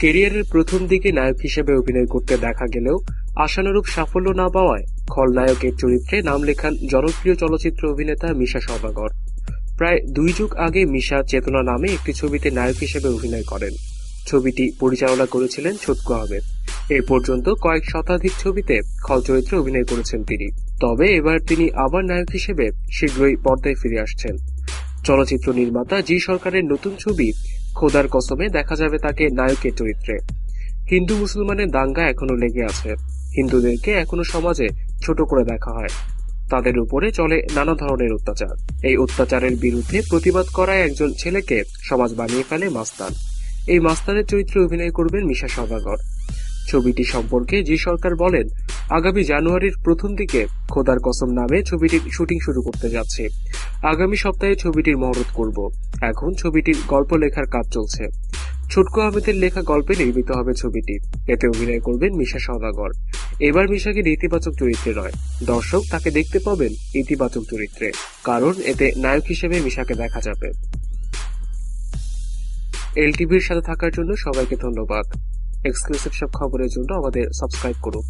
কেরিয়ারের প্রথম দিকে নায়ক হিসেবে অভিনয় করতে দেখা গেলেও আশানুরূপ সাফল্য না পাওয়ায় খলনায়কের চরিত্রে নাম লেখান জনপ্রিয় চলচ্চিত্র অভিনেতা মিশা সওদাগর। প্রায় ২ যুগ আগে মিশা চেতনা নামে একটি ছবিতে নায়ক হিসেবে অভিনয় করেন। ছবিটি পরিচালনা করেছিলেন ছটকু আহমেদ। এ পর্যন্ত কয়েক শতাধিক ছবিতে খল চরিত্রে অভিনয় করেছেন তিনি। তবে এবার তিনি আবার নায়ক হিসেবে শীঘ্রই পর্দায় ফিরে আসছেন। চলচ্চিত্র নির্মাতা জি সরকারের নতুন ছবি খোদার কসমে দেখা যাবে তাকে নায়কের চরিত্রে। হিন্দু মুসলমানের দাঙ্গা এখনো লেগে আছে। হিন্দুদেরকে এখনো সমাজে ছোট করে দেখা হয়। তাদের উপরে চলে নানা ধরনের অত্যাচার। এই অত্যাচারের বিরুদ্ধে প্রতিবাদ করায় একজন ছেলেকে সমাজ বানিয়ে ফেলে মাস্তান। এই মাস্তানের চরিত্রে অভিনয় করবেন মিশা সওদাগর। ছবিটি সম্পর্কে জি সরকার বলেন, আগামী জানুয়ারির প্রথম দিকে খোদার কসম নামে ছবিটির শুটিং শুরু করতে যাচ্ছে। আগামী সপ্তাহে ছবিটির মহরত করব। এখন ছবিটির গল্প লেখার কাজ চলছে। ছটকু আহমেদের লেখা গল্পে নির্মিত হবে ছবিটি। এতে অভিনয় করবেন মিশা সওদাগর। এবার মিশাকে ইতিবাচক চরিত্রে নয়, দর্শক তাকে দেখতে পাবেন ইতিবাচক চরিত্রে, কারণ এতে নায়ক হিসেবে মিশাকে দেখা যাবে। এলটিভির সাথে থাকার জন্য সবাইকে ধন্যবাদ। এক্সক্লুসিভ সব খবরের জন্য আমাদের সাবস্ক্রাইব করুন।